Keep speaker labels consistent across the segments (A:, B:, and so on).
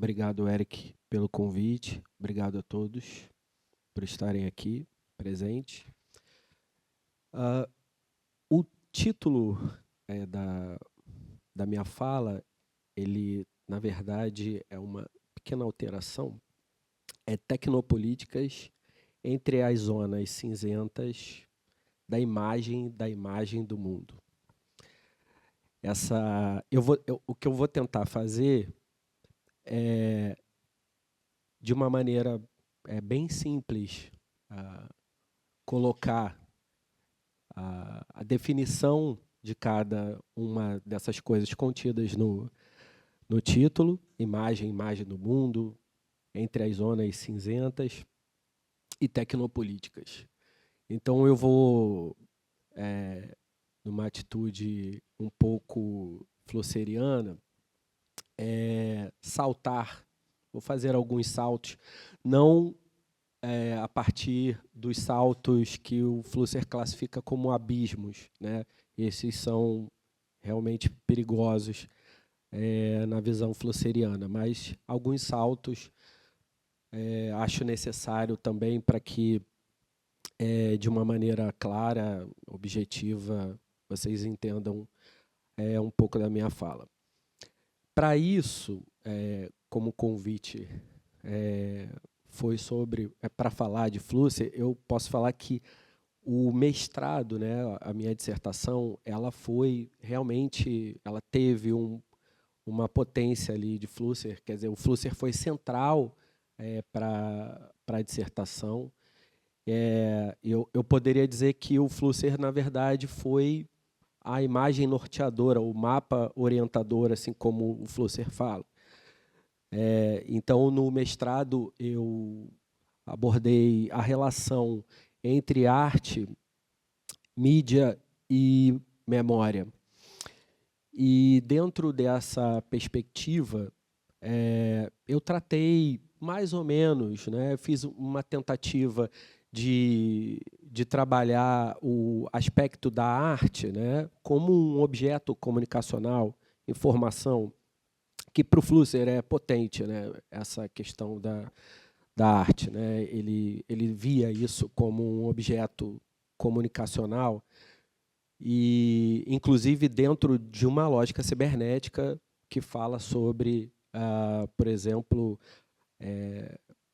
A: Obrigado, Eric, pelo convite. Obrigado a todos por estarem aqui presentes. O título da minha fala, ele, na verdade, é uma pequena alteração. É tecnopolíticas entre as zonas cinzentas da imagem do mundo. O que eu vou tentar fazer é, de uma maneira bem simples, colocar a definição de cada uma dessas coisas contidas no título, imagem do mundo, entre as zonas cinzentas e tecnopolíticas. Então, eu vou, numa atitude um pouco flusseriana, saltar, vou fazer alguns saltos, não a partir dos saltos que o Flusser classifica como abismos, né? Esses são realmente perigosos na visão flusseriana, mas alguns saltos acho necessário também para que, de uma maneira clara, objetiva, vocês entendam um pouco da minha fala. Para isso, como convite foi para falar de Flusser, eu posso falar que o mestrado, né, a minha dissertação, ela teve uma potência ali de Flusser, quer dizer, o Flusser foi central para a dissertação. Eu poderia dizer que o Flusser, na verdade, foi a imagem norteadora, o mapa orientador, assim como o Flusser fala. Então, no mestrado, eu abordei a relação entre arte, mídia e memória. E, dentro dessa perspectiva, eu tratei, mais ou menos, né, fiz uma tentativa de trabalhar o aspecto da arte, né, como um objeto comunicacional, informação, que para o Flusser é potente, né, essa questão da arte, né? Ele via isso como um objeto comunicacional e, inclusive, dentro de uma lógica cibernética que fala sobre, por exemplo,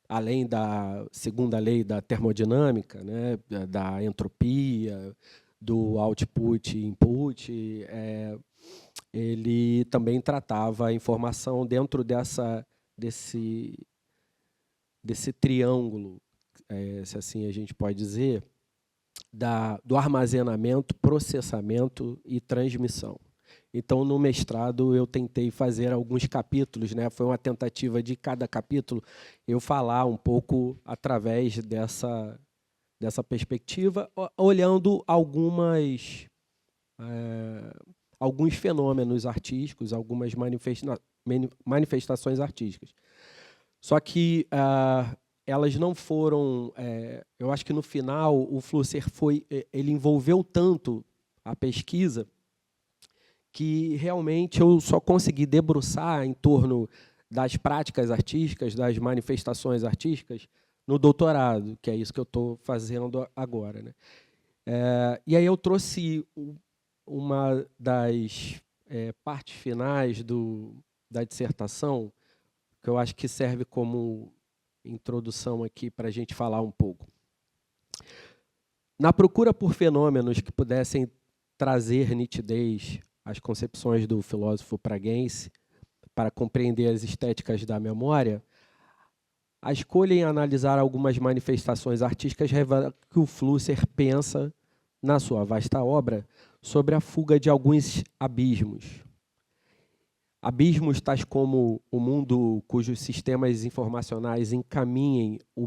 A: além da segunda lei da termodinâmica, né, da entropia, do output e input, ele também tratava a informação dentro desse triângulo, se assim a gente pode dizer, do armazenamento, processamento e transmissão. Então, no mestrado, eu tentei fazer alguns capítulos, né? Foi uma tentativa de cada capítulo eu falar um pouco através dessa perspectiva, olhando alguns fenômenos artísticos, algumas manifestações artísticas. Só que elas não foram... eu acho que, no final, o Flusser ele envolveu tanto a pesquisa que, realmente, eu só consegui debruçar em torno das práticas artísticas, das manifestações artísticas, no doutorado, que é isso que eu estou fazendo agora, né? E aí eu trouxe uma das partes finais da dissertação, que eu acho que serve como introdução aqui para a gente falar um pouco. Na procura por fenômenos que pudessem trazer nitidez às concepções do filósofo praguense para compreender as estéticas da memória, a escolha em analisar algumas manifestações artísticas revela que o Flusser pensa, na sua vasta obra, sobre a fuga de alguns abismos. Abismos tais como o mundo cujos sistemas informacionais encaminhem o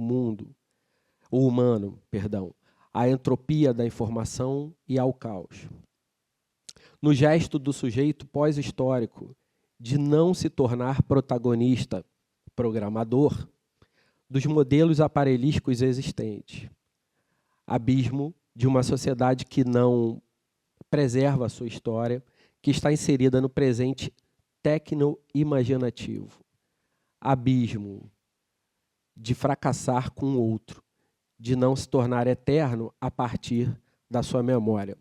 A: humano, à entropia da informação e ao caos. No gesto do sujeito pós-histórico de não se tornar protagonista, programador, dos modelos aparelhísticos existentes. Abismo de uma sociedade que não preserva a sua história, que está inserida no presente tecno-imaginativo. abismo de fracassar com o outro, de não se tornar eterno a partir da sua memória.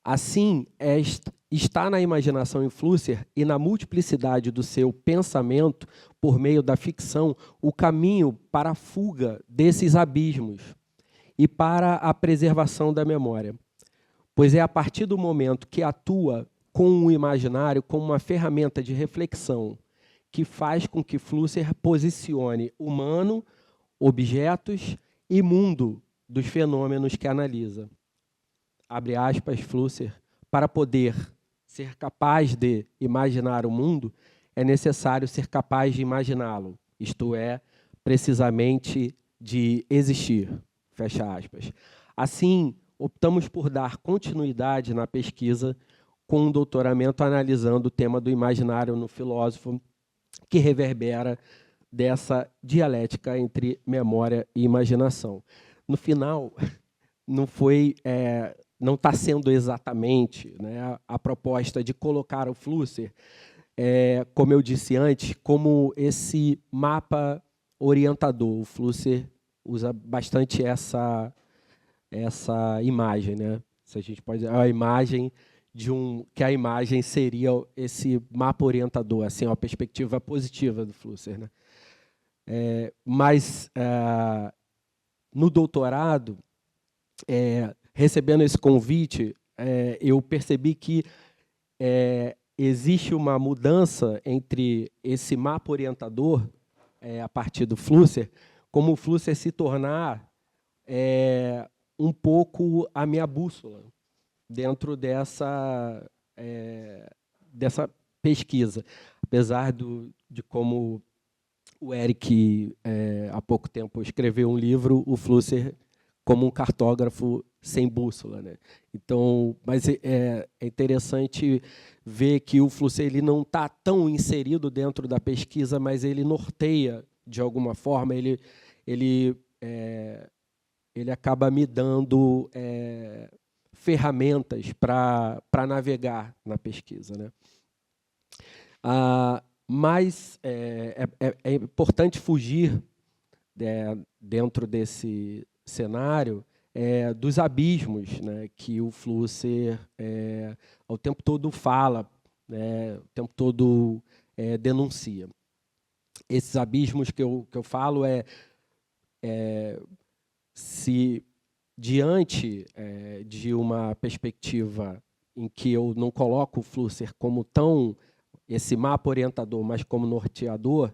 A: Assim, está na imaginação em Flusser e na multiplicidade do seu pensamento, por meio da ficção, o caminho para a fuga desses abismos e para a preservação da memória. Pois é a partir do momento que atua com o imaginário como uma ferramenta de reflexão que faz com que Flusser posicione humano, objetos e mundo dos fenômenos que analisa. Abre aspas, Flusser, para poder ser capaz de imaginar o mundo, é necessário ser capaz de imaginá-lo, isto é, precisamente de existir, fecha aspas. Assim, optamos por dar continuidade na pesquisa com um doutoramento analisando o tema do imaginário no filósofo, que reverbera dessa dialética entre memória e imaginação. No final, não está sendo exatamente, né, a proposta de colocar o Flusser, como eu disse antes, como esse mapa orientador. O Flusser usa bastante essa imagem, né? Se a gente pode dizer, a imagem que a imagem seria esse mapa orientador, assim, uma perspectiva positiva do Flusser, né? Mas no doutorado, recebendo esse convite, eu percebi que existe uma mudança entre esse mapa orientador, a partir do Flusser, como o Flusser se tornar um pouco a minha bússola dentro dessa pesquisa. Apesar de como o Eric, há pouco tempo, escreveu um livro, o Flusser como um cartógrafo sem bússola, né? Então, mas é interessante ver que o Flusser ele não está tão inserido dentro da pesquisa, mas ele norteia de alguma forma, ele acaba me dando ferramentas para navegar na pesquisa, né? Mas é importante fugir dentro desse cenário dos abismos, né, que o Flusser ao tempo todo fala, né, o tempo todo denuncia. Esses abismos que eu falo se diante de uma perspectiva em que eu não coloco o Flusser como esse mapa orientador, mas como norteador,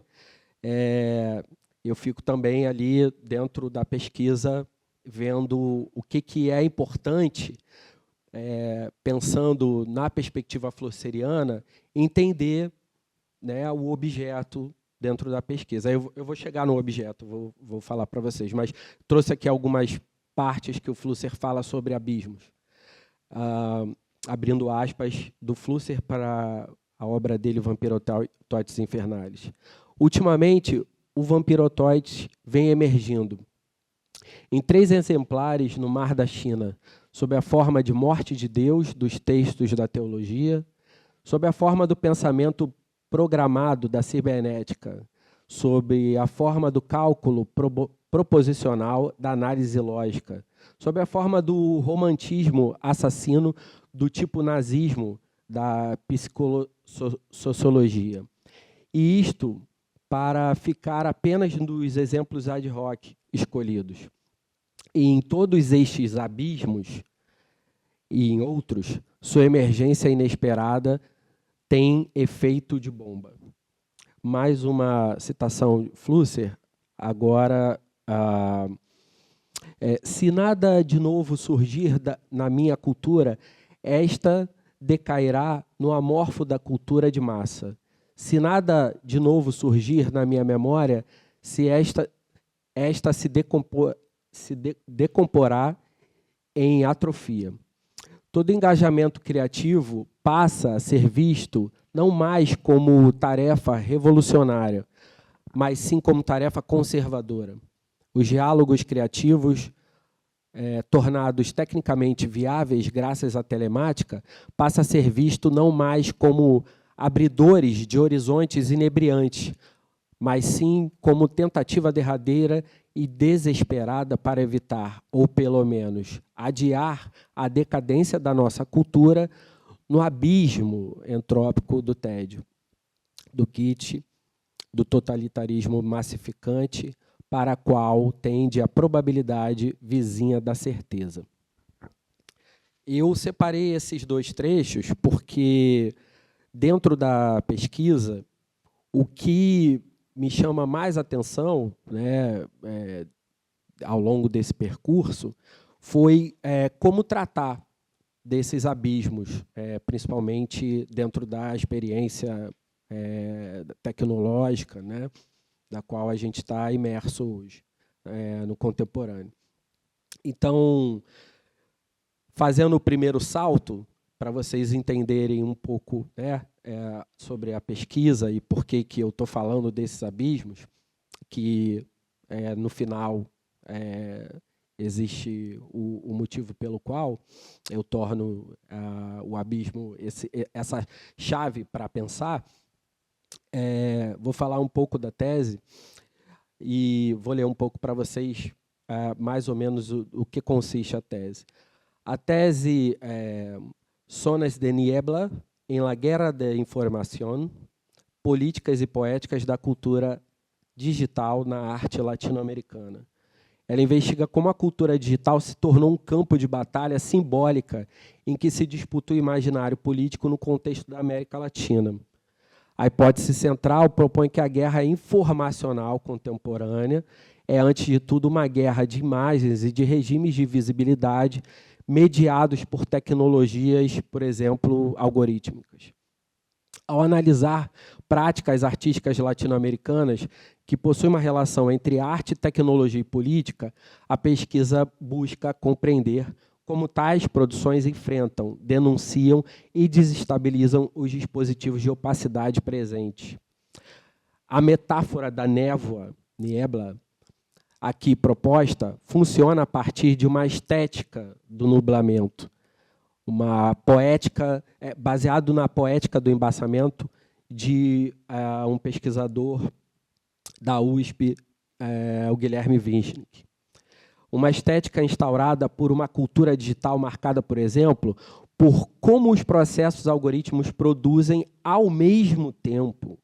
A: eu fico também ali dentro da pesquisa vendo o que é importante, pensando na perspectiva flusseriana, entender, né, o objeto dentro da pesquisa. Eu vou chegar no objeto, vou falar para vocês, mas trouxe aqui algumas partes que o Flusser fala sobre abismos. Abrindo aspas do Flusser para a obra dele, Vampirotoides Infernalis. Ultimamente, o Vampirotoides vem emergindo em 3 exemplares no Mar da China, sob a forma de morte de Deus dos textos da teologia, sob a forma do pensamento programado da cibernética, sob a forma do cálculo proposicional da análise lógica, sob a forma do romantismo assassino do tipo nazismo da psicossociologia. E isto para ficar apenas nos exemplos ad hoc escolhidos. E em todos estes abismos e em outros, sua emergência inesperada tem efeito de bomba. Mais uma citação de Flusser, agora, se nada de novo surgir na minha cultura, esta decairá no amorfo da cultura de massa. Se nada de novo surgir na minha memória, se esta se decomporá em atrofia. Todo engajamento criativo passa a ser visto não mais como tarefa revolucionária, mas sim como tarefa conservadora. Os diálogos criativos, tornados tecnicamente viáveis graças à telemática, passa a ser visto não mais como abridores de horizontes inebriantes, mas sim como tentativa derradeira e desesperada para evitar, ou pelo menos adiar, a decadência da nossa cultura no abismo entrópico do tédio, do kitsch, do totalitarismo massificante, para a qual tende a probabilidade vizinha da certeza. Eu separei esses dois trechos porque, dentro da pesquisa, o que me chama mais atenção, né, ao longo desse percurso, foi como tratar desses abismos, principalmente dentro da experiência tecnológica, né, da qual a gente está imerso hoje, no contemporâneo. Então, fazendo o primeiro salto, para vocês entenderem um pouco, né, sobre a pesquisa e por que eu estou falando desses abismos, que no final existe o motivo pelo qual eu torno o abismo essa chave para pensar. Vou falar um pouco da tese e vou ler um pouco para vocês mais ou menos o que consiste a tese. A tese Zonas de Niebla em la Guerra de Información, Políticas e Poéticas da Cultura Digital na Arte Latino-Americana. Ela investiga como a cultura digital se tornou um campo de batalha simbólica em que se disputa o imaginário político no contexto da América Latina. A hipótese central propõe que a guerra informacional contemporânea é, antes de tudo, uma guerra de imagens e de regimes de visibilidade mediados por tecnologias, por exemplo, algorítmicas. Ao analisar práticas artísticas latino-americanas que possuem uma relação entre arte, tecnologia e política, a pesquisa busca compreender como tais produções enfrentam, denunciam e desestabilizam os dispositivos de opacidade presentes. A metáfora da névoa, niebla, aqui proposta, funciona a partir de uma estética do nublamento, uma poética, baseado na poética do embaçamento de um pesquisador da USP, o Guilherme Winschnick. Uma estética instaurada por uma cultura digital marcada, por exemplo, por como os processos algoritmos produzem ao mesmo tempo,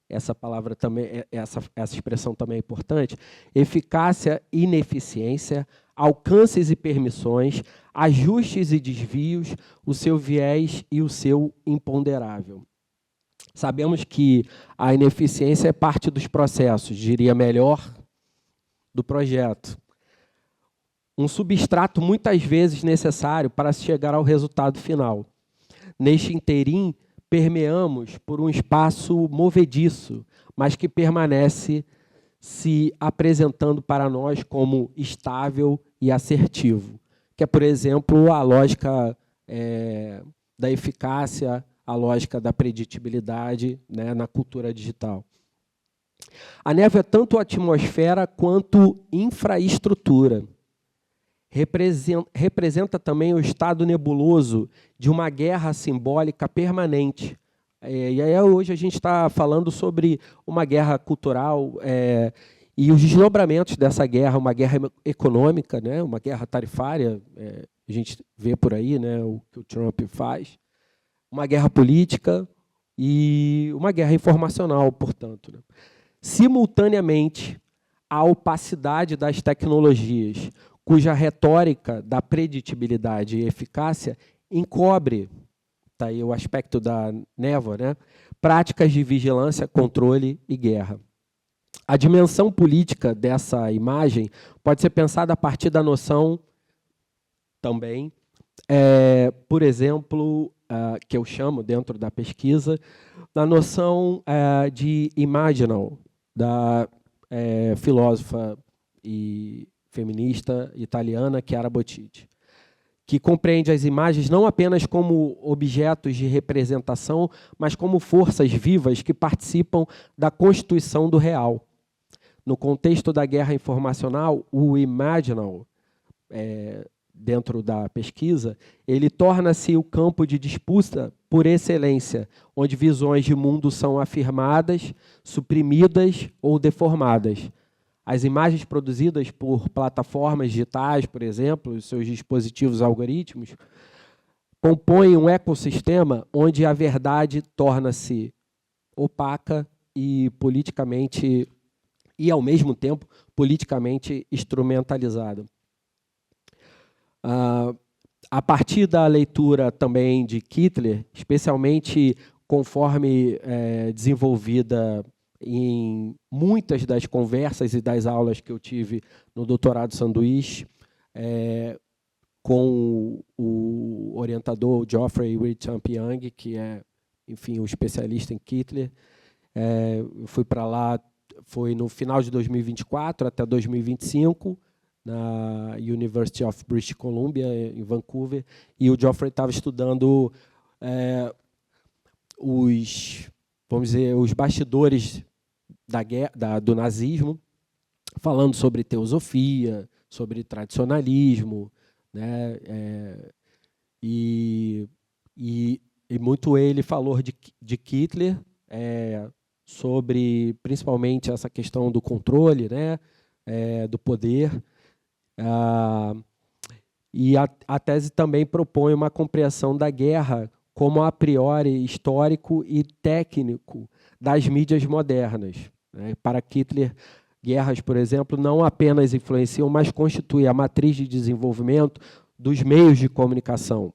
A: essa palavra também, essa expressão também é importante, eficácia e ineficiência, alcances e permissões, ajustes e desvios, o seu viés e o seu imponderável. Sabemos que a ineficiência é parte dos processos, diria melhor, do projeto. Um substrato muitas vezes necessário para se chegar ao resultado final. Neste interim, permeamos por um espaço movediço, mas que permanece se apresentando para nós como estável e assertivo, que é, por exemplo, a lógica da eficácia, a lógica da preditibilidade, né, na cultura digital. A névoa é tanto atmosfera quanto infraestrutura. Representa também o estado nebuloso de uma guerra simbólica permanente. E aí hoje a gente está falando sobre uma guerra cultural e os desdobramentos dessa guerra, uma guerra econômica, né, uma guerra tarifária, a gente vê por aí, né, o que o Trump faz, uma guerra política e uma guerra informacional, portanto. Né. Simultaneamente, a opacidade das tecnologias, cuja retórica da preditibilidade e eficácia encobre, tá aí o aspecto da névoa, né, práticas de vigilância, controle e guerra. A dimensão política dessa imagem pode ser pensada a partir da noção também, por exemplo, que eu chamo dentro da pesquisa, da noção de imaginal, da filósofa e feminista italiana Chiara Bottiti, que compreende as imagens não apenas como objetos de representação, mas como forças vivas que participam da constituição do real. No contexto da guerra informacional, o imaginal, dentro da pesquisa, ele torna-se o campo de disputa por excelência, onde visões de mundo são afirmadas, suprimidas ou deformadas. As imagens produzidas por plataformas digitais, por exemplo, os seus dispositivos algoritmos, compõem um ecossistema onde a verdade torna-se opaca e politicamente, e ao mesmo tempo, politicamente instrumentalizada. A partir da leitura também de Kittler, especialmente conforme desenvolvida em muitas das conversas e das aulas que eu tive no doutorado sanduíche, com o orientador Geoffrey Reed-Champiang, que é, enfim, o especialista em Kittler. Eu fui para lá, foi no final de 2024 até 2025, na University of British Columbia, em Vancouver, e o Geoffrey estava estudando vamos dizer, os bastidores do nazismo, falando sobre teosofia, sobre tradicionalismo, né? E muito ele falou de Kittler, sobre principalmente essa questão do controle, né? Do poder. E a tese também propõe uma compreensão da guerra como a priori histórico e técnico das mídias modernas, né? Para Kittler, guerras, por exemplo, não apenas influenciam, mas constituem a matriz de desenvolvimento dos meios de comunicação.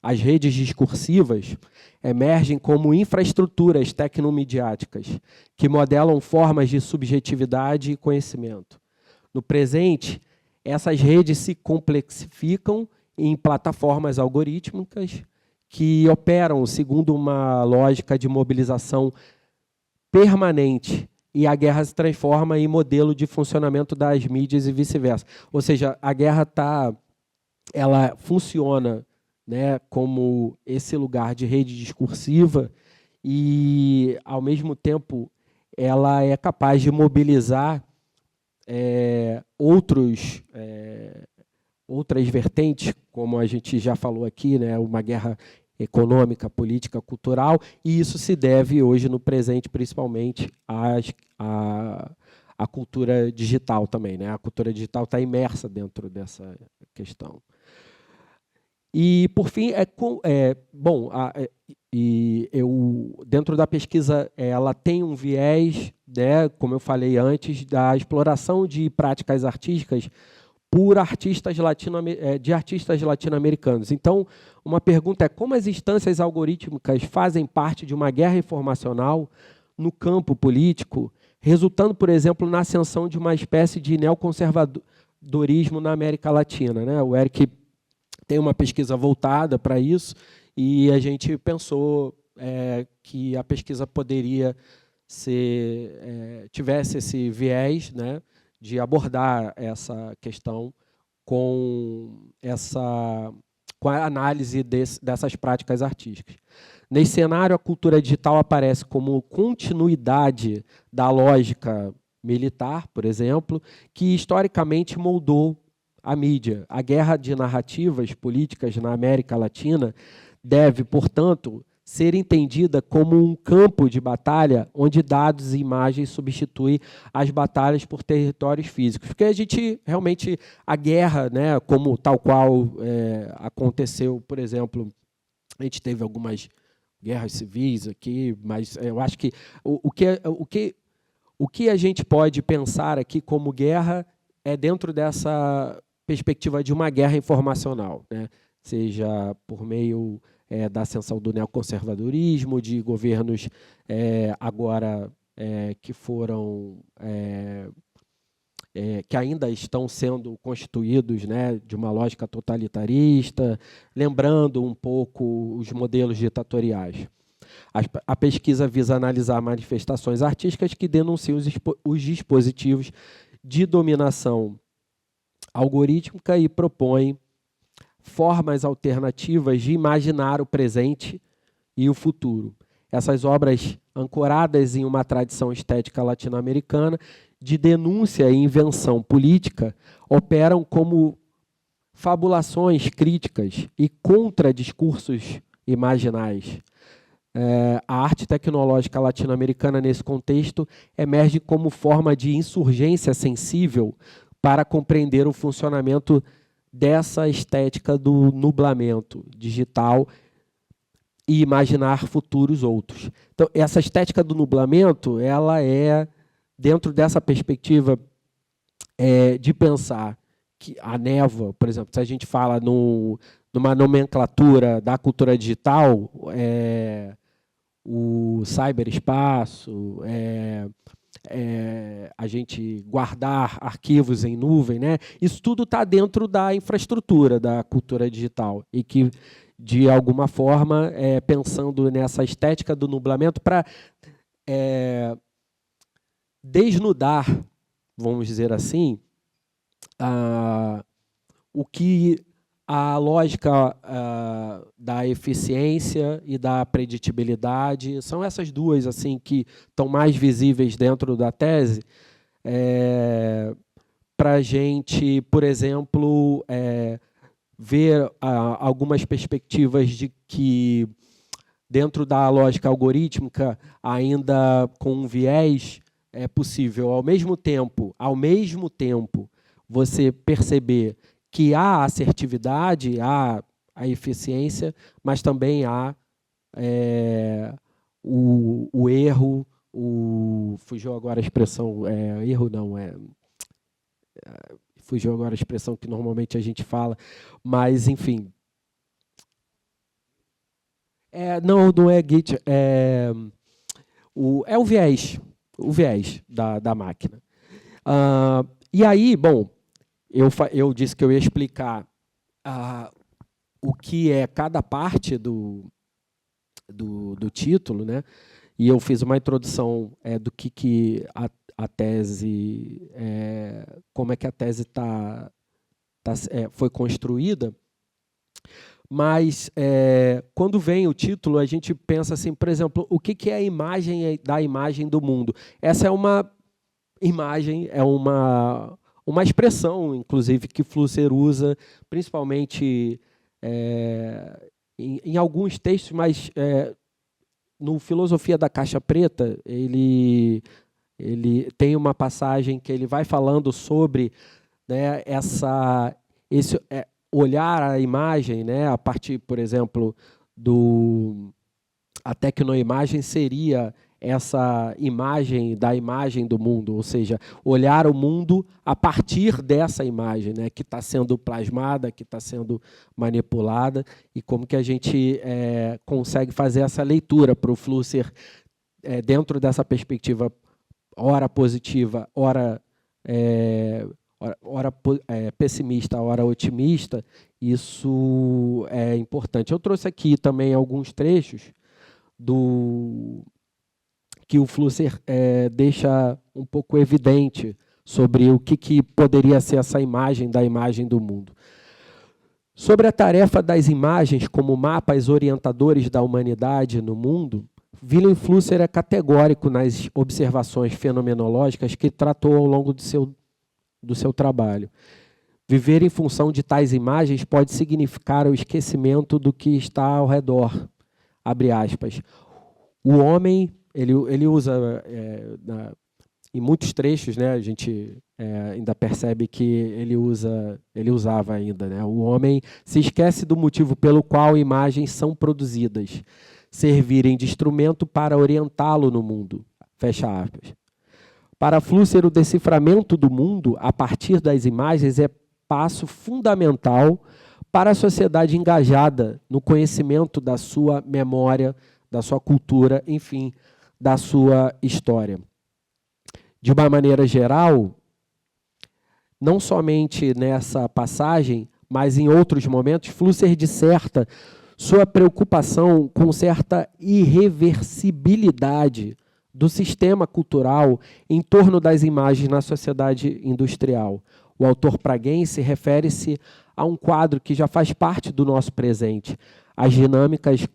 A: As redes discursivas emergem como infraestruturas tecnomediáticas que modelam formas de subjetividade e conhecimento. No presente, essas redes se complexificam em plataformas algorítmicas que operam segundo uma lógica de mobilização permanente, e a guerra se transforma em modelo de funcionamento das mídias e vice-versa. Ou seja, a guerra ela funciona, né, como esse lugar de rede discursiva e, ao mesmo tempo, ela é capaz de mobilizar outras vertentes, como a gente já falou aqui, né, uma guerra econômica, política, cultural, e isso se deve hoje, no presente, principalmente à cultura digital também, né? A cultura digital está imersa dentro dessa questão. E, por fim, dentro da pesquisa, ela tem um viés, né, como eu falei antes, da exploração de práticas artísticas por artistas latino-americanos. Então, uma pergunta é como as instâncias algorítmicas fazem parte de uma guerra informacional no campo político, resultando, por exemplo, na ascensão de uma espécie de neoconservadorismo na América Latina, né? O Eric tem uma pesquisa voltada para isso e a gente pensou que a pesquisa poderia tivesse esse viés, né, de abordar essa questão com a análise dessas práticas artísticas. Nesse cenário, a cultura digital aparece como continuidade da lógica militar, por exemplo, que historicamente moldou a mídia. A guerra de narrativas políticas na América Latina deve, portanto, ser entendida como um campo de batalha onde dados e imagens substituem as batalhas por territórios físicos. Porque a gente, realmente, a guerra, né, como tal qual aconteceu, por exemplo, a gente teve algumas guerras civis aqui, mas eu acho que o que a gente pode pensar aqui como guerra é dentro dessa perspectiva de uma guerra informacional, né? Seja por meio da ascensão do neoconservadorismo, de governos agora que foram que ainda estão sendo constituídos, né, de uma lógica totalitarista, lembrando um pouco os modelos ditatoriais. A pesquisa visa analisar manifestações artísticas que denunciam os dispositivos de dominação algorítmica e propõe formas alternativas de imaginar o presente e o futuro. Essas obras, ancoradas em uma tradição estética latino-americana, de denúncia e invenção política, operam como fabulações críticas e contradiscursos imaginais. A arte tecnológica latino-americana, nesse contexto, emerge como forma de insurgência sensível para compreender o funcionamento dessa estética do nublamento digital e imaginar futuros outros. Então, essa estética do nublamento, ela é, dentro dessa perspectiva de pensar que a névoa, por exemplo, se a gente fala numa nomenclatura da cultura digital, o cyberespaço, a gente guardar arquivos em nuvem, né? Isso tudo está dentro da infraestrutura da cultura digital e que, de alguma forma, pensando nessa estética do nublamento para desnudar, vamos dizer assim, o que a lógica da eficiência e da preditibilidade, são essas duas assim, que estão mais visíveis dentro da tese, para a gente, por exemplo, ver algumas perspectivas de que, dentro da lógica algorítmica, ainda com um viés, é possível, ao mesmo tempo, você perceber que há assertividade, há a eficiência, mas também há o erro, fugiu agora a expressão, erro não, fugiu agora a expressão que normalmente a gente fala, mas, enfim. Não é Git, o viés da máquina. E aí, bom, eu disse que eu ia explicar o que é cada parte do título, né? E eu fiz uma introdução do que a tese, como é que a tese foi construída. Mas, quando vem o título, a gente pensa assim, por exemplo, o que é a imagem da imagem do mundo? Essa é uma imagem, é uma expressão, inclusive, que Flusser usa, principalmente em alguns textos, mas no Filosofia da Caixa Preta, ele tem uma passagem que ele vai falando sobre, né, esse olhar a imagem, né, a partir, por exemplo, a tecnoimagem seria essa imagem da imagem do mundo, ou seja, olhar o mundo a partir dessa imagem, né, que está sendo plasmada, que está sendo manipulada, e como que a gente consegue fazer essa leitura para o Flusser dentro dessa perspectiva, ora positiva, ora pessimista, ora otimista. Isso é importante. Eu trouxe aqui também alguns trechos que o Flusser deixa um pouco evidente sobre o que poderia ser essa imagem da imagem do mundo. Sobre a tarefa das imagens como mapas orientadores da humanidade no mundo, Wilhelm Flusser é categórico nas observações fenomenológicas que tratou ao longo do seu trabalho. Viver em função de tais imagens pode significar o esquecimento do que está ao redor. Abre aspas. O homem, ele usa, em muitos trechos, né, a gente ainda percebe que ele usava ainda, né, o homem se esquece do motivo pelo qual imagens são produzidas, servirem de instrumento para orientá-lo no mundo. Fecha aspas. Para Flusser, o deciframento do mundo a partir das imagens é passo fundamental para a sociedade engajada no conhecimento da sua memória, da sua cultura, enfim, da sua história. De uma maneira geral, não somente nessa passagem, mas em outros momentos, Flusser disserta sua preocupação com certa irreversibilidade do sistema cultural em torno das imagens na sociedade industrial. O autor praguense refere-se a um quadro que já faz parte do nosso presente, as dinâmicas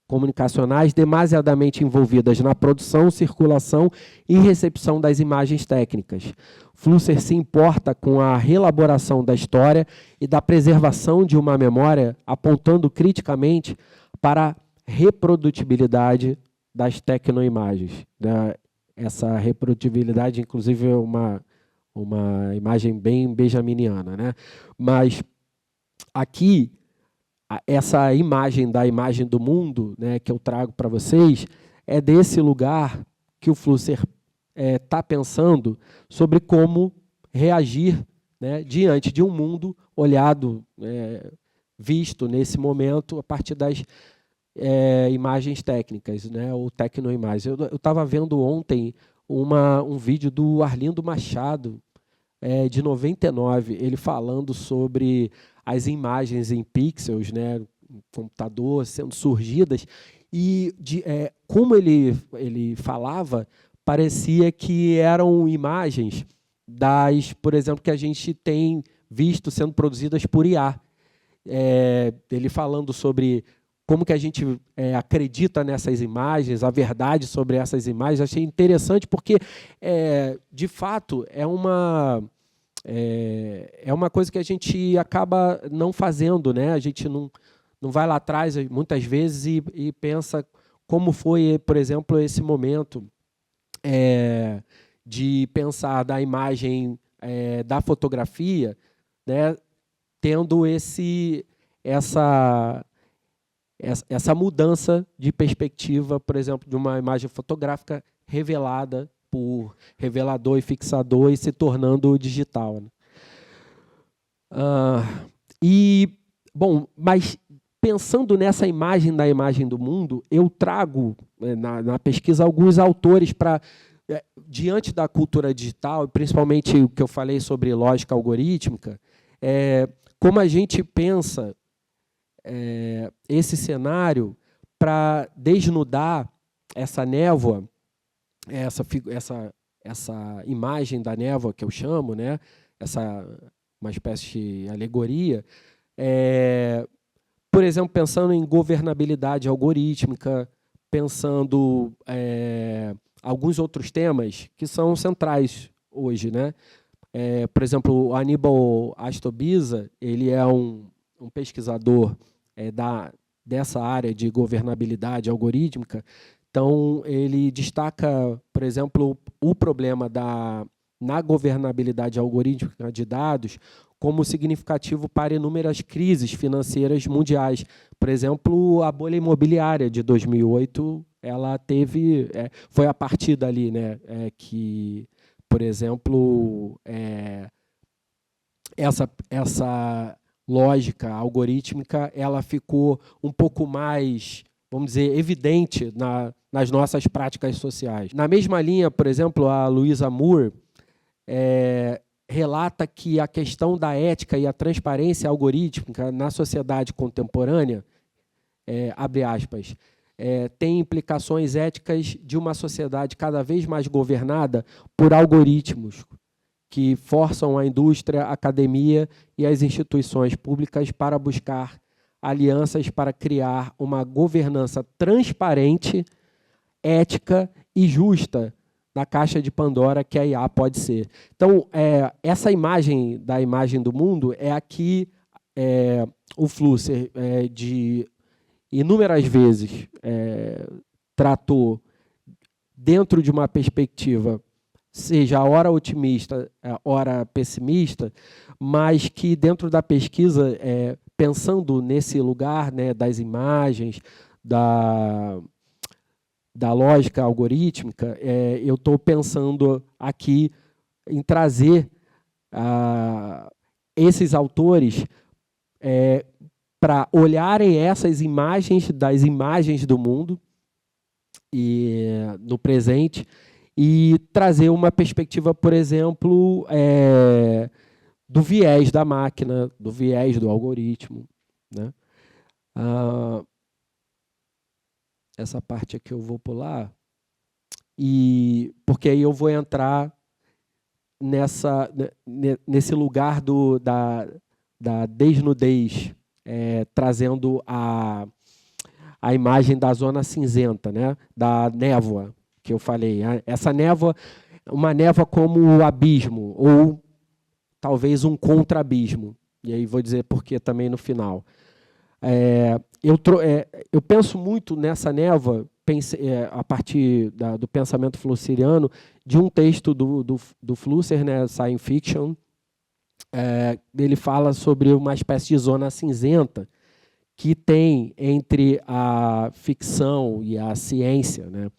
A: comunicacionais demasiadamente envolvidas na produção, circulação e recepção das imagens técnicas. Flusser se importa com a reelaboração da história e da preservação de uma memória, apontando criticamente para a reprodutibilidade das tecnoimagens. Essa reprodutibilidade, inclusive, é uma imagem bem benjaminiana, né? Mas aqui, essa imagem da imagem do mundo, né, que eu trago para vocês, é desse lugar que o Flusser está pensando sobre como reagir, né, diante de um mundo olhado, visto nesse momento a partir das imagens técnicas, né, ou tecnoimagens. Eu estava vendo ontem um vídeo do Arlindo Machado, de 99, ele falando sobre as imagens em pixels, né, no computador, sendo surgidas, e como ele falava, parecia que eram imagens por exemplo, que a gente tem visto sendo produzidas por IA. Ele falando sobre como que a gente acredita nessas imagens, a verdade sobre essas imagens. Achei interessante porque, de fato, é uma coisa que a gente acaba não fazendo, né? A gente não vai lá atrás, muitas vezes, e pensa como foi, por exemplo, esse momento de pensar da imagem da fotografia, né? Tendo essa mudança de perspectiva, por exemplo, de uma imagem fotográfica revelada por revelador e fixador e se tornando digital, né? Bom, mas pensando nessa imagem da imagem do mundo, eu trago na pesquisa alguns autores para, diante da cultura digital, principalmente o que eu falei sobre lógica algorítmica, como a gente pensa esse cenário para desnudar essa névoa, essa imagem da névoa que eu chamo, né? Uma espécie de alegoria, por exemplo, pensando em governabilidade algorítmica, pensando alguns outros temas que são centrais hoje, né? Por exemplo, o Aníbal Astobisa, ele é um pesquisador dessa área de governabilidade algorítmica. Então, ele destaca, por exemplo, o problema na governabilidade algorítmica de dados como significativo para inúmeras crises financeiras mundiais. Por exemplo, a bolha imobiliária de 2008, ela foi a partir dali, né, que, por exemplo, essa lógica algorítmica, ela ficou um pouco mais, vamos dizer, evidente nas nossas práticas sociais. Na mesma linha, por exemplo, a Louisa Moore relata que a questão da ética e a transparência algorítmica na sociedade contemporânea, abre aspas, tem implicações éticas de uma sociedade cada vez mais governada por algoritmos que forçam a indústria, a academia e as instituições públicas para buscar alianças para criar uma governança transparente, ética e justa na caixa de Pandora que a IA pode ser. Então, essa imagem da imagem do mundo é aqui o Flusser de inúmeras vezes tratou dentro de uma perspectiva, seja ora otimista, ora pessimista, mas que dentro da pesquisa, pensando nesse lugar, né, das imagens, da lógica algorítmica, eu estou pensando aqui em trazer esses autores para olharem essas imagens das imagens do mundo e no presente e trazer uma perspectiva, por exemplo, do viés da máquina, do viés do algoritmo, né? Essa parte aqui eu vou pular, porque aí eu vou entrar nesse lugar da desnudez, trazendo a imagem da zona cinzenta, né, da névoa que eu falei. Essa névoa, uma névoa como o abismo, ou talvez um contra-abismo. E aí vou dizer por que também no final. Eu penso muito nessa névoa, a partir do pensamento flusseriano, de um texto do Flusser, né, Science Fiction. Ele fala sobre uma espécie de zona cinzenta que tem entre a ficção e a ciência, né?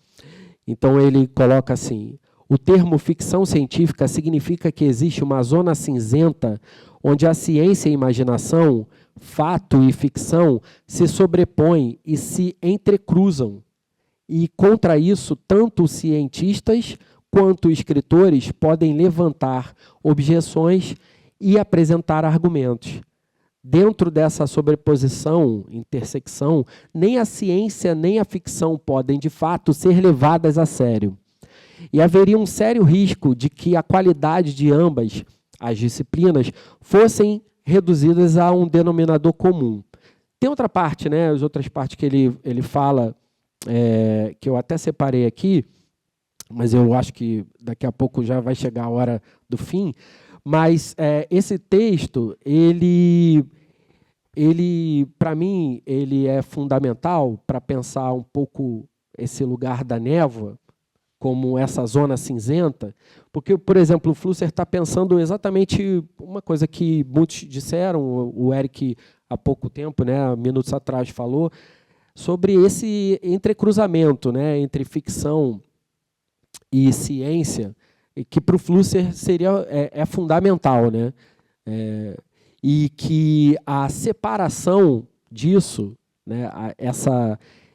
A: Então, ele coloca assim: o termo ficção científica significa que existe uma zona cinzenta onde a ciência e a imaginação, fato e ficção, se sobrepõem e se entrecruzam. E, contra isso, tanto os cientistas quanto os escritores podem levantar objeções e apresentar argumentos. Dentro dessa sobreposição, intersecção, nem a ciência nem a ficção podem, de fato, ser levadas a sério. E haveria um sério risco de que a qualidade de ambas as disciplinas fossem reduzidas a um denominador comum. Tem outra parte, né, as outras partes que ele fala, que eu até separei aqui, mas eu acho que daqui a pouco já vai chegar a hora do fim. Mas esse texto, ele para mim, ele é fundamental para pensar um pouco esse lugar da névoa, como essa zona cinzenta, porque, por exemplo, o Flusser está pensando exatamente uma coisa que muitos disseram, o Eric, há pouco tempo, né, minutos atrás, falou, sobre esse entrecruzamento, né, entre ficção e ciência, que para o Flusser é fundamental, né? E que a separação disso, né,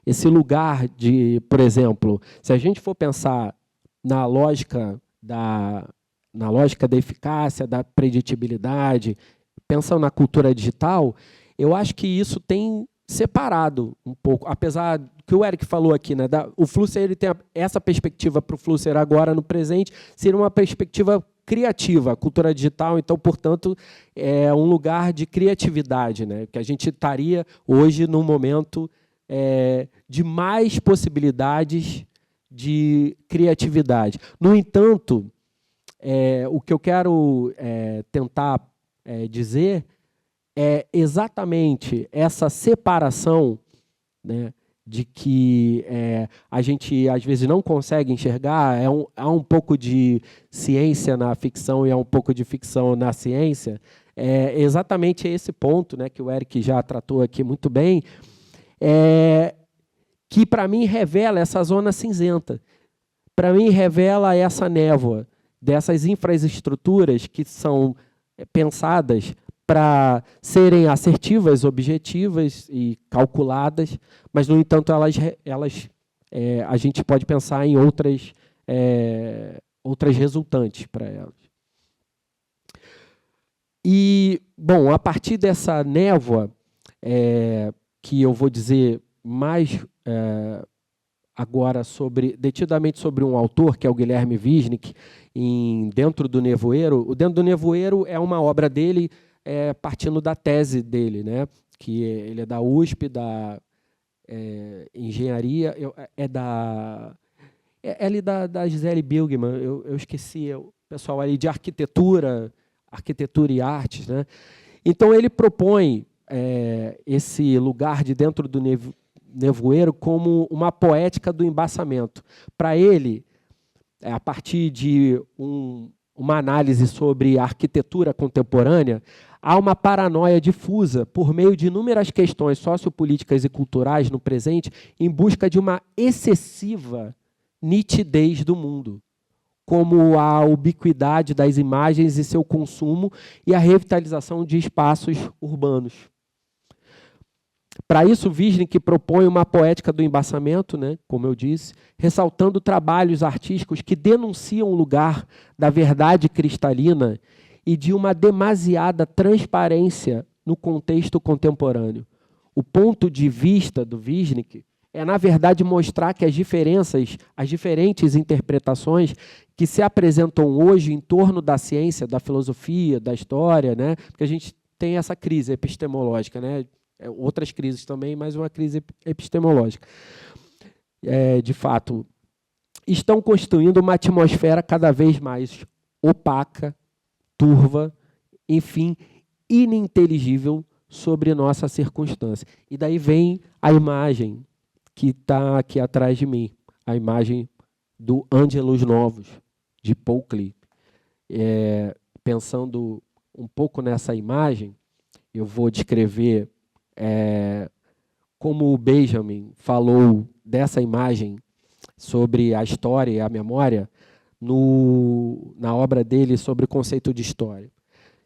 A: esse lugar de, por exemplo, se a gente for pensar na lógica da eficácia, da preditibilidade, pensando na cultura digital, eu acho que isso tem separado um pouco, apesar que o Eric falou aqui, né, o Flusser ele tem essa perspectiva para o Flusser agora no presente, seria uma perspectiva criativa, a cultura digital, então, portanto, é um lugar de criatividade, né, que a gente estaria hoje num momento de mais possibilidades de criatividade. No entanto, o que eu quero tentar dizer é exatamente essa separação, né, de que a gente, às vezes, não consegue enxergar, há um pouco de ciência na ficção e há um pouco de ficção na ciência, exatamente esse ponto, né, que o Eric já tratou aqui muito bem, que, para mim, revela essa zona cinzenta. Para mim, revela essa névoa dessas infraestruturas que são pensadas para serem assertivas, objetivas e calculadas, mas, no entanto, a gente pode pensar em outras resultantes para elas. E, bom, a partir dessa névoa, que eu vou dizer mais agora detidamente sobre um autor, que é o Guilherme Wisnik, Dentro do Nevoeiro. O Dentro do Nevoeiro é uma obra dele, partindo da tese dele, né? Que ele é da USP, da engenharia, ali da Gisele Bilgman, eu esqueci, o pessoal ali de arquitetura e artes, né? Então, ele propõe esse lugar de Dentro do Nevoeiro como uma poética do embaçamento. Para ele, a partir de uma análise sobre a arquitetura contemporânea, há uma paranoia difusa por meio de inúmeras questões sociopolíticas e culturais no presente em busca de uma excessiva nitidez do mundo, como a ubiquidade das imagens e seu consumo e a revitalização de espaços urbanos. Para isso, Wisnik propõe uma poética do embaçamento, né, como eu disse, ressaltando trabalhos artísticos que denunciam o lugar da verdade cristalina e de uma demasiada transparência no contexto contemporâneo. O ponto de vista do Wisnik na verdade, mostrar que as diferentes interpretações que se apresentam hoje em torno da ciência, da filosofia, da história, né, porque a gente tem essa crise epistemológica, né, outras crises também, mas uma crise epistemológica. De fato, estão construindo uma atmosfera cada vez mais opaca, turva, enfim, ininteligível sobre nossa circunstância. E daí vem a imagem que está aqui atrás de mim, a imagem do Ângelos Novos, de Paul Klee. Pensando um pouco nessa imagem, eu vou descrever como o Benjamin falou dessa imagem sobre a história e a memória na obra dele sobre o conceito de história.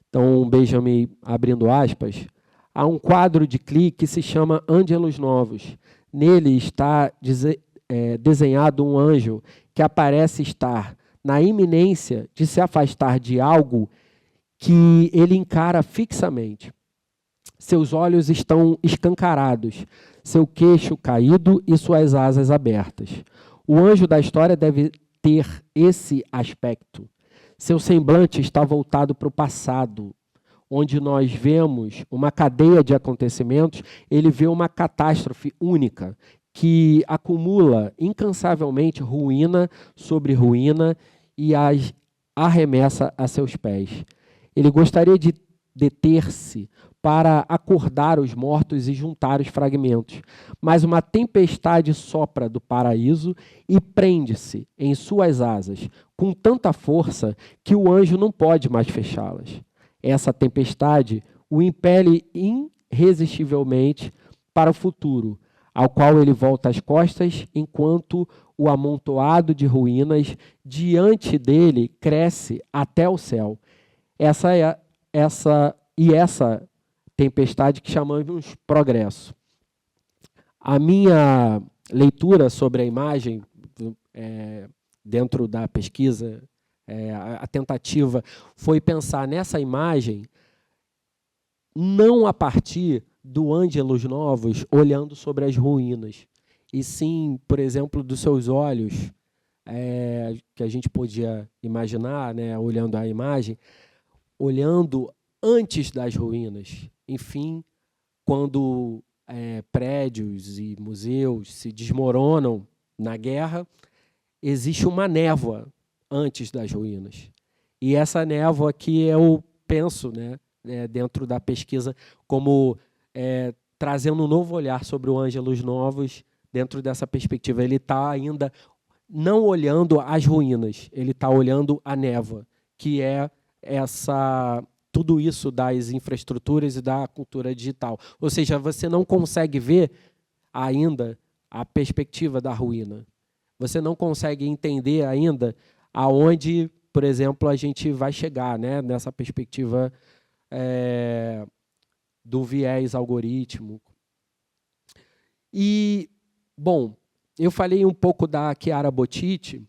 A: Então, Benjamin, abrindo aspas, há um quadro de Klee que se chama Ângelos Novos. Nele está desenhado um anjo que aparece estar na iminência de se afastar de algo que ele encara fixamente. Seus olhos estão escancarados, seu queixo caído e suas asas abertas. O anjo da história deve ter esse aspecto. Seu semblante está voltado para o passado, onde nós vemos uma cadeia de acontecimentos, ele vê uma catástrofe única, que acumula incansavelmente ruína sobre ruína e as arremessa a seus pés. Ele gostaria de deter-se para acordar os mortos e juntar os fragmentos, mas uma tempestade sopra do paraíso e prende-se em suas asas com tanta força que o anjo não pode mais fechá-las. Essa tempestade o impele irresistivelmente para o futuro, ao qual ele volta as costas, enquanto o amontoado de ruínas diante dele cresce até o céu. Essa tempestade que chamamos progresso. A minha leitura sobre a imagem, dentro da pesquisa, a tentativa foi pensar nessa imagem não a partir do Ângelos Novos olhando sobre as ruínas, e sim, por exemplo, dos seus olhos, que a gente podia imaginar, né, olhando a imagem, olhando antes das ruínas. Enfim, quando prédios e museus se desmoronam na guerra, existe uma névoa antes das ruínas. E essa névoa aqui eu penso, né, dentro da pesquisa, como trazendo um novo olhar sobre o Ângelos Novos dentro dessa perspectiva. Ele está ainda não olhando as ruínas, ele está olhando a névoa, que é tudo isso das infraestruturas e da cultura digital. Ou seja, você não consegue ver ainda a perspectiva da ruína. Você não consegue entender ainda aonde, por exemplo, a gente vai chegar, né, nessa perspectiva do viés algoritmo. E, bom, eu falei um pouco da Chiara Bottiti,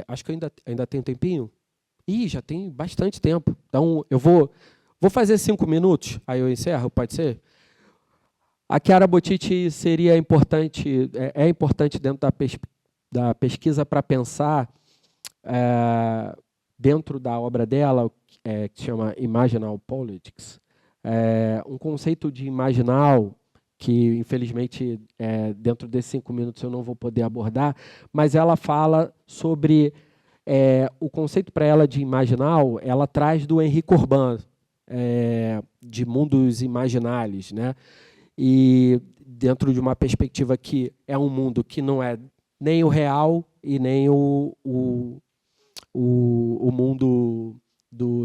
A: acho que eu ainda tenho um tempinho. Já tem bastante tempo. Então, eu vou fazer 5 minutos, aí eu encerro, pode ser? A Chiara Bottiti seria importante, é importante dentro da pesquisa para pensar, dentro da obra dela, que se chama Imaginal Politics, um conceito de imaginal que, infelizmente, dentro desses 5 minutos eu não vou poder abordar, mas ela fala sobre... o conceito para ela de imaginal, ela traz do Henri Corbin, de mundos imaginários, né? E dentro de uma perspectiva que é um mundo que não é nem o real e nem o mundo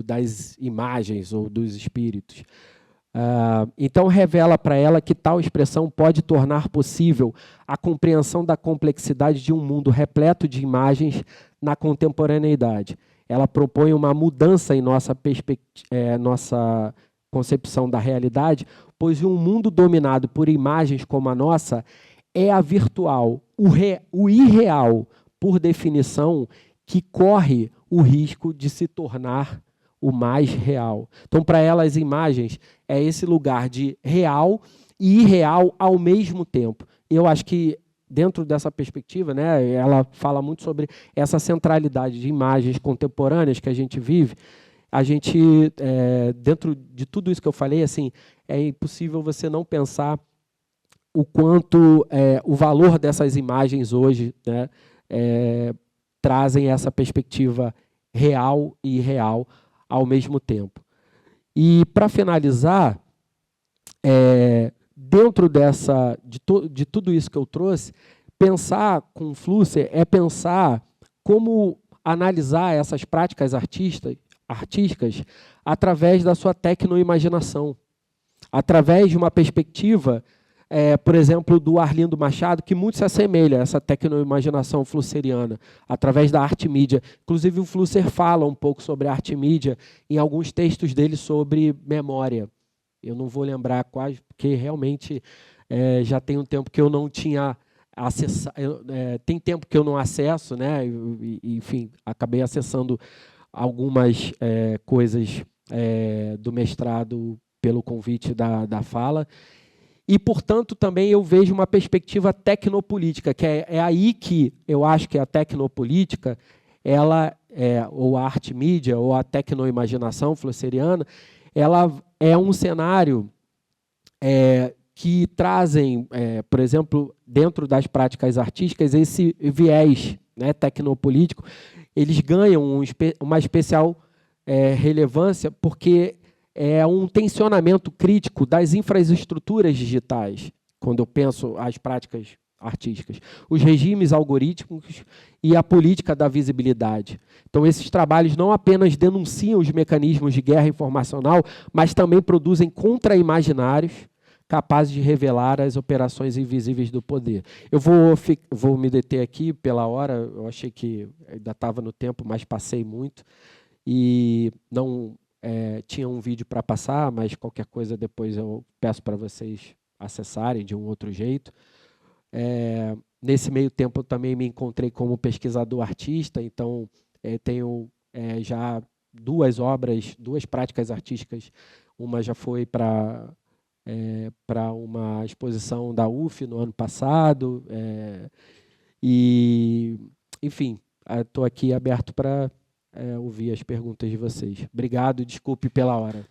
A: das imagens ou dos espíritos. Então, revela para ela que tal expressão pode tornar possível a compreensão da complexidade de um mundo repleto de imagens na contemporaneidade. Ela propõe uma mudança em nossa concepção da realidade, pois um mundo dominado por imagens como a nossa é a virtual, o irreal, por definição, que corre o risco de se tornar o mais real. Então, para ela, as imagens é esse lugar de real e irreal ao mesmo tempo. Eu acho que, dentro dessa perspectiva, né, ela fala muito sobre essa centralidade de imagens contemporâneas que a gente vive. a gente, dentro de tudo isso que eu falei, assim, é impossível você não pensar o quanto o valor dessas imagens hoje, né, trazem essa perspectiva real e irreal ao mesmo tempo. E, para finalizar, dentro de tudo isso que eu trouxe, pensar com o Flusser é pensar como analisar essas práticas artísticas através da sua tecnoimaginação, através de uma perspectiva, por exemplo, do Arlindo Machado, que muito se assemelha a essa tecnoimaginação flusseriana, através da arte mídia. Inclusive, o Flusser fala um pouco sobre arte mídia em alguns textos dele sobre memória. Eu não vou lembrar quais, porque realmente já tem um tempo que eu não tinha acessado, tem tempo que eu não acesso, né? Enfim, acabei acessando algumas coisas do mestrado pelo convite da fala. E, portanto, também eu vejo uma perspectiva tecnopolítica, que é aí que eu acho que a tecnopolítica, ou a arte mídia, ou a tecnoimaginação flusseriana, ela é um cenário que trazem, por exemplo, dentro das práticas artísticas, esse viés, né, tecnopolítico, eles ganham uma especial relevância porque é um tensionamento crítico das infraestruturas digitais, quando eu penso as práticas artísticas, os regimes algorítmicos e a política da visibilidade. Então, esses trabalhos não apenas denunciam os mecanismos de guerra informacional, mas também produzem contra-imaginários capazes de revelar as operações invisíveis do poder. Eu vou me deter aqui pela hora, eu achei que ainda estava no tempo, mas passei muito, e não tinha um vídeo para passar, mas qualquer coisa depois eu peço para vocês acessarem de um outro jeito. Nesse meio tempo, eu também me encontrei como pesquisador artista, então tenho já duas práticas artísticas. Uma já foi para uma exposição da UF no ano passado, e, enfim, estou aqui aberto para ouvir as perguntas de vocês. Obrigado e desculpe pela hora.